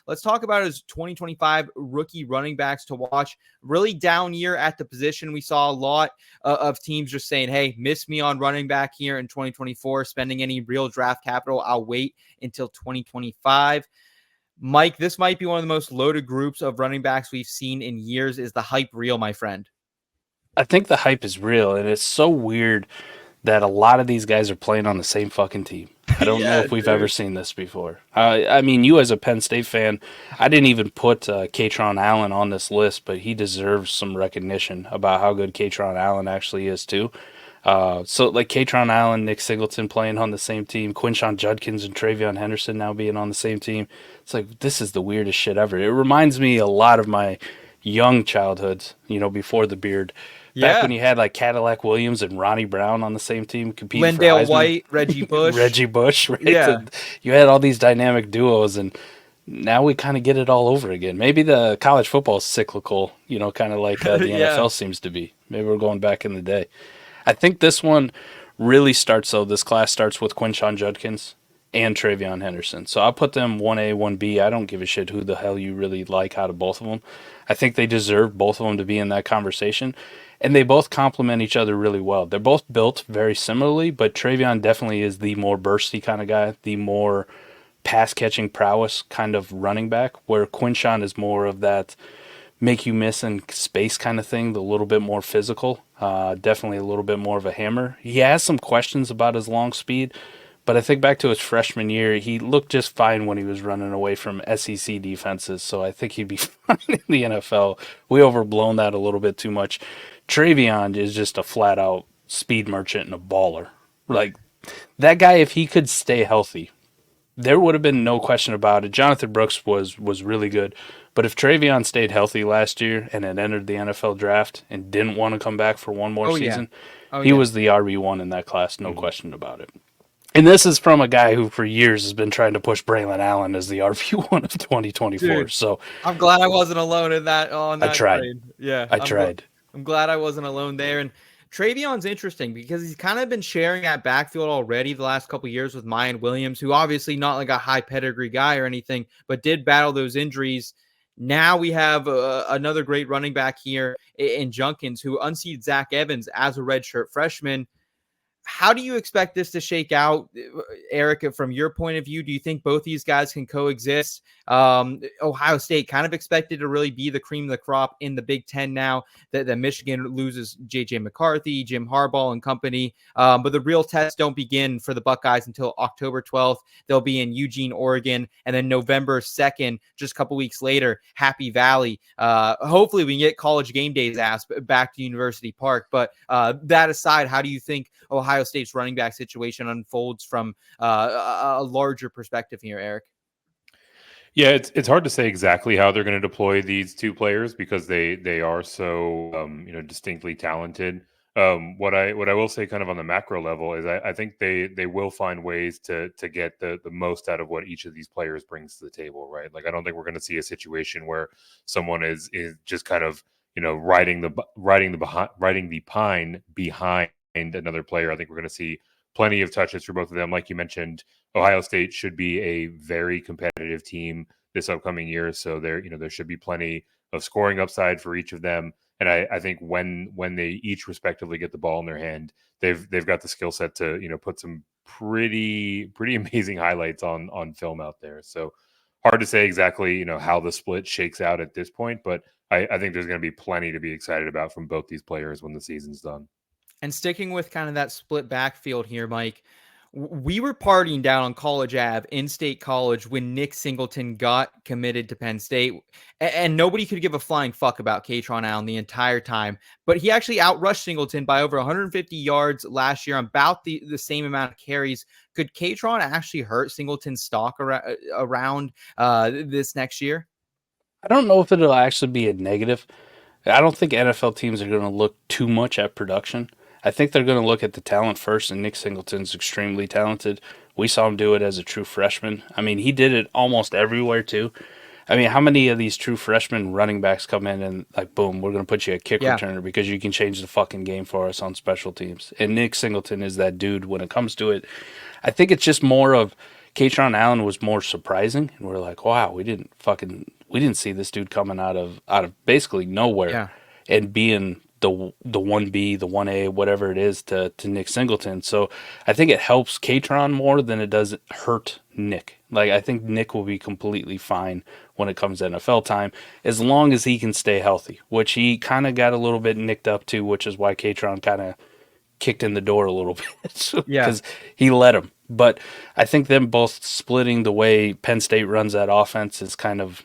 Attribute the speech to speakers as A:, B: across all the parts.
A: let's talk about his 2025 rookie running backs to watch. Really down year at the position. We saw a lot of teams just saying, hey, miss me on running back here in 2024, spending any real draft capital. I'll wait until 2025. Mike, this might be one of the most loaded groups of running backs we've seen in years. Is the hype real, my friend?
B: I think the hype is real, and it's so weird that a lot of these guys are playing on the same fucking team. I don't know
A: Yeah,
B: if we've ever
A: dude.
B: seen this before. I mean, you as a Penn State fan, I didn't even put Kaytron Allen on this list, but he deserves some recognition about how good Kaytron Allen actually is too. So like Kaytron Allen, Nick Singleton playing on the same team, Quinshon Judkins and TreVeyon Henderson now being on the same team. It's like, this is the weirdest shit ever. It reminds me a lot of my young childhoods, before the beard. Back when
A: Yeah.
B: you had like Cadillac Williams and Ronnie Brown on the same team competing for
A: Lendale
B: Heisman.
A: White, Reggie Bush.
B: Reggie Bush, right?
A: Yeah.
B: You had all these dynamic duos, and now we kind of get it all over again. Maybe the college football is cyclical, kind of like the
A: Yeah.
B: NFL seems to be. Maybe we're going back in the day. I think this one really starts, though. This class starts with Quinshon Judkins and TreVeyon Henderson. So I'll put them 1A, 1B. I don't give a shit who the hell you really like out of both of them. I think they deserve both of them to be in that conversation. And they both complement each other really well. They're both built very similarly, but TreVeyon definitely is the more bursty kind of guy, the more pass catching prowess kind of running back, where Quinshon is more of that make you miss in space kind of thing, the little bit more physical, definitely a little bit more of a hammer. He has some questions about his long speed, but I think back to his freshman year, he looked just fine when he was running away from SEC defenses, so I think he'd be fine in the NFL. We overblown that a little bit too much. TreVeyon is just a flat out speed merchant and a baller. Like, that guy, if he could stay healthy, there would have been no question about it. Jonathan Brooks was really good. But if TreVeyon stayed healthy last year and had entered the NFL draft and didn't want to come back for one more
A: Oh, yeah.
B: season,
A: Oh,
B: he
A: yeah.
B: was the RB1 in that class, no
C: Mhm.
B: question about it. And this is from a guy who for years has been trying to push Braylon Allen as the RB1 of 2024.
A: Dude,
B: So
A: I'm glad I wasn't alone in that on
B: I
A: that
B: tried.
A: trade. Yeah,
B: I tried.
A: I'm glad I wasn't alone there. And TreVeyon's interesting because he's kind of been sharing that backfield already the last couple of years with Mayan Williams, who obviously not like a high pedigree guy or anything, but did battle those injuries. Now we have another great running back here in Junkins, who unseated Zach Evans as a redshirt freshman. How do you expect this to shake out, Eric, from your point of view? Do you think both these guys can coexist? Ohio State kind of expected to really be the cream of the crop in the Big Ten now that Michigan loses J.J. McCarthy, Jim Harbaugh and company. But the real tests don't begin for the Buckeyes until October 12th. They'll be in Eugene, Oregon. And then November 2nd, just a couple weeks later, Happy Valley. Hopefully we can get College Game Days ass back to University Park. But that aside, how do you think Ohio State's running back situation unfolds from a larger perspective here, Eric?
C: Yeah, it's hard to say exactly how they're going to deploy these two players because they are so distinctly talented. What I will say kind of on the macro level is I think they will find ways to get the most out of what each of these players brings to the table, right? Like I don't think we're going to see a situation where someone is just kind of riding the pine behind another player. I think we're going to see plenty of touches for both of them. Like you mentioned, Ohio State should be a very competitive team this upcoming year. So there should be plenty of scoring upside for each of them. And I think when they each respectively get the ball in their hand, they've got the skill set to, put some pretty amazing highlights on film out there. So hard to say exactly, how the split shakes out at this point, but I think there's going to be plenty to be excited about from both these players when the season's done.
A: And sticking with kind of that split backfield here, Mike, we were partying down on College Ave, in-state college, when Nick Singleton got committed to Penn State, and nobody could give a flying fuck about Kaytron Allen the entire time. But he actually outrushed Singleton by over 150 yards last year on about the same amount of carries. Could Kaytron actually hurt Singleton's stock around this next year?
B: I don't know if it'll actually be a negative. I don't think NFL teams are going to look too much at production. I think they're going to look at the talent first, and Nick Singleton's extremely talented. We saw him do it as a true freshman. I mean, he did it almost everywhere, too. I mean, how many of these true freshman running backs come in and, like, boom, we're going to put you a kick returner because you can change the fucking game for us on special teams? And Nick Singleton is that dude when it comes to it. I think it's just more of Kaytron Allen was more surprising, and we're like, wow, we didn't see this dude coming out of basically nowhere
A: Yeah.
B: and being the 1B, the 1A, whatever it is to Nick Singleton. So I think it helps Kaytron more than it does hurt Nick. Like, I think Nick will be completely fine when it comes to NFL time, as long as he can stay healthy, which he kind of got a little bit nicked up to, which is why Kaytron kind of kicked in the door a little bit
A: Yeah.
B: because he let him. But I think them both splitting the way Penn State runs that offense is kind of,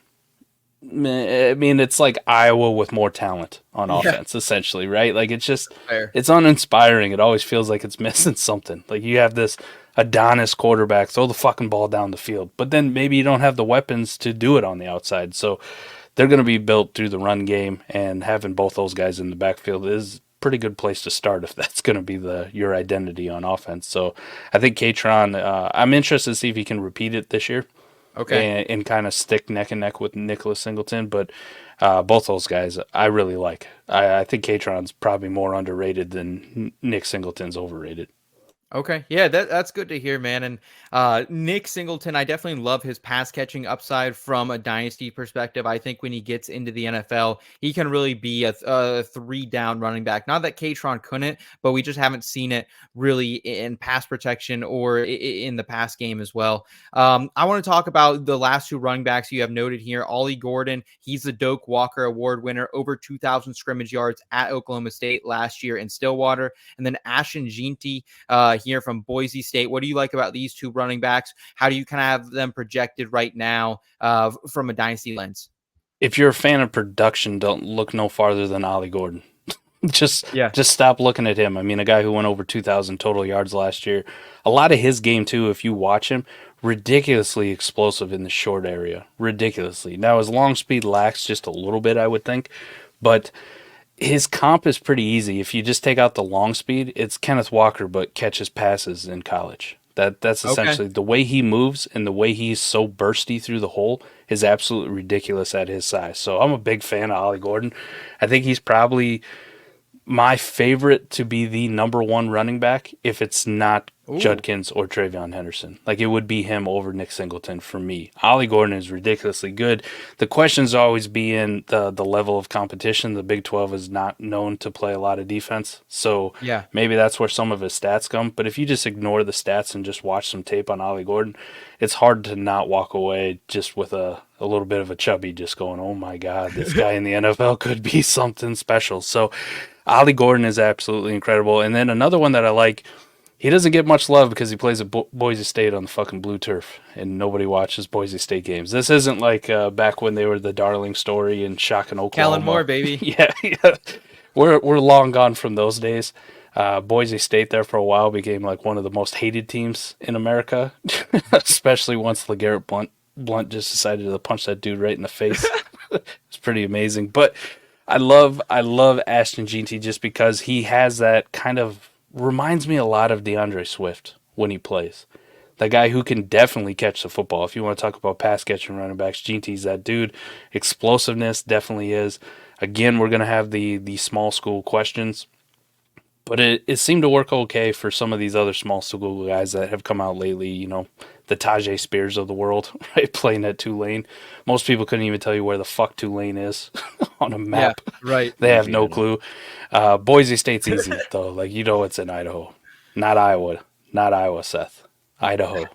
B: I mean, it's like Iowa with more talent on offense, essentially, right? Like, it's just,
A: Fair.
B: it's uninspiring. It always feels like it's missing something. Like, you have this Adonis quarterback, throw the fucking ball down the field, but then maybe you don't have the weapons to do it on the outside. So they're going to be built through the run game, and having both those guys in the backfield is a pretty good place to start if that's going to be your identity on offense. So I think Kaytron, I'm interested to see if he can repeat it this year.
A: Okay.
B: And kind of stick neck and neck with Nicholas Singleton. But both those guys I really like. I think Kaytron's probably more underrated than Nick Singleton's overrated.
A: Okay. Yeah, that's good to hear, man. And Nick Singleton, I definitely love his pass catching upside from a dynasty perspective. I think when he gets into the NFL, he can really be a 3-down running back. Not that Kaytron couldn't, but we just haven't seen it really in pass protection or in the pass game as well. I want to talk about the last 2 running backs you have noted here. Ollie Gordon, he's the Doak Walker Award winner, over 2,000 scrimmage yards at Oklahoma State last year in Stillwater. And then Ashton Jeanty, here from Boise State. What do you like about these 2 running backs? How do you kind of have them projected right now from a dynasty lens?
B: If you're a fan of production, don't look no farther than Ollie Gordon. just stop looking at him. I mean, a guy who went over 2,000 total yards last year. A lot of his game, too, if you watch him, ridiculously explosive in the short area. Ridiculously. Now, his long speed lacks just a little bit, I would think. But his comp is pretty easy. If you just take out the long speed, it's Kenneth Walker, but catches passes in college. That's essentially the way he moves, and the way he's so bursty through the hole is absolutely ridiculous at his size. So I'm a big fan of Ollie Gordon. I think he's probably my favorite to be the number 1 running back if it's not Judkins or TreVeyon Henderson. Like, it would be him over Nick Singleton for me. Ollie Gordon is ridiculously good. The questions always be in the level of competition. The Big 12 is not known to play a lot of defense. So maybe that's where some of his stats come. But if you just ignore the stats and just watch some tape on Ollie Gordon, it's hard to not walk away just with a little bit of a chubby just going, oh my God, this guy in the NFL could be something special. So Ollie Gordon is absolutely incredible. And then another one that I like, he doesn't get much love because he plays at Boise State on the fucking blue turf, and nobody watches Boise State games. This isn't like back when they were the darling story in shocking Oklahoma.
A: Kellen Moore, baby.
B: Yeah. We're long gone from those days. Boise State there for a while became like one of the most hated teams in America, especially once LeGarrette Blunt just decided to punch that dude right in the face. It's pretty amazing. But I love Ashton Jeanty just because he has that kind of, reminds me a lot of DeAndre Swift when he plays. The guy who can definitely catch the football. If you want to talk about pass catching running backs, Jeanty's that dude. Explosiveness definitely is. Again, we're going to have the small school questions. But it seemed to work okay for some of these other small school guys that have come out lately, you know, the Tajay Spears of the world, right, playing at Tulane. Most people couldn't even tell you where the fuck Tulane is on a map.
A: Yeah, right.
B: They have no clue. Boise State's easy, though. Like, you know it's in Idaho. Not Iowa. Not Iowa, Seth. Idaho.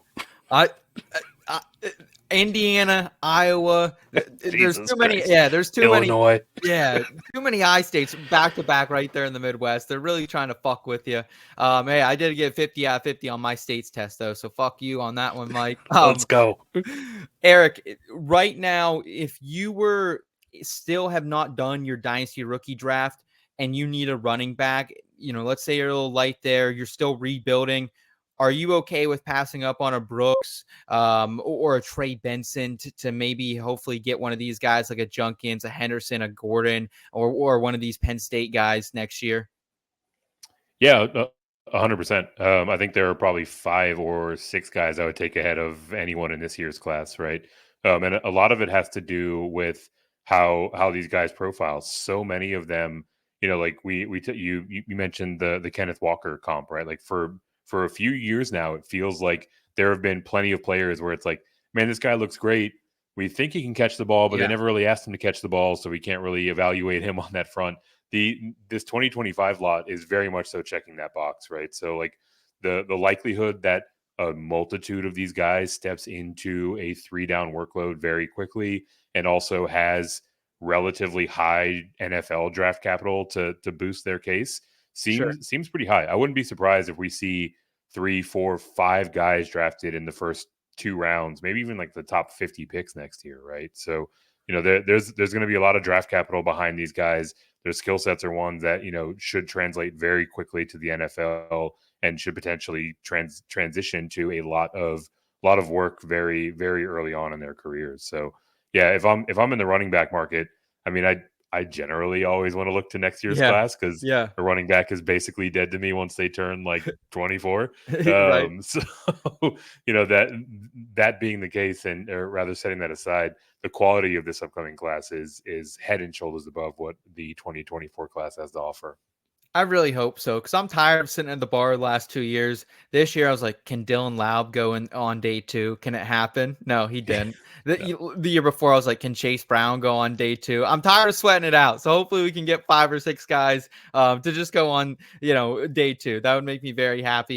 A: Indiana, Iowa. There's too many.
B: Christ.
A: Yeah, there's too
B: Illinois.
A: many. Yeah, too many I states back to back right there in the Midwest. They're really trying to fuck with you. Hey, I did get 50 out of 50 on my states test though, so fuck you on that one, Mike.
B: Let's go,
A: Eric. Right now, if you were still have not done your dynasty rookie draft and you need a running back, you know, let's say you're a little light there, you're still rebuilding. Are you okay with passing up on a Brooks or a Trey Benson to maybe hopefully get one of these guys like a Judkins, a Henderson, a Gordon, or one of these Penn State guys next year?
C: Yeah, 100%. I think there are probably 5 or 6 guys I would take ahead of anyone in this year's class, right? And a lot of it has to do with how these guys profile. So many of them, you know, like you mentioned the Kenneth Walker comp, right? Like for a few years now, it feels like there have been plenty of players where it's like, man, this guy looks great. We think he can catch the ball, but they never really asked him to catch the ball, so we can't really evaluate him on that front. This 2025 lot is very much so checking that box, right? So like the likelihood that a multitude of these guys steps into a 3-down workload very quickly and also has relatively high NFL draft capital to boost their case seems pretty high. I wouldn't be surprised if we see 3, 4, 5 guys drafted in the first 2 rounds, maybe even like the top 50 picks next year, right? So, there's going to be a lot of draft capital behind these guys. Their skill sets are ones that, should translate very quickly to the NFL and should potentially transition to a lot of work very, very early on in their careers. So, yeah, if I'm in the running back market, I mean, I generally always want to look to next year's class because a running back is basically dead to me once they turn like 24.
A: Right.
C: So, that being the case, or rather setting that aside, the quality of this upcoming class is head and shoulders above what the 2024 class has to offer.
A: I really hope so, because I'm tired of sitting at the bar the last 2 years. This year, I was like, can Dylan Laub go in on day 2? Can it happen? No, he didn't. The year before, I was like, can Chase Brown go on day 2? I'm tired of sweating it out. So hopefully we can get 5 or 6 guys to just go on, day 2. That would make me very happy.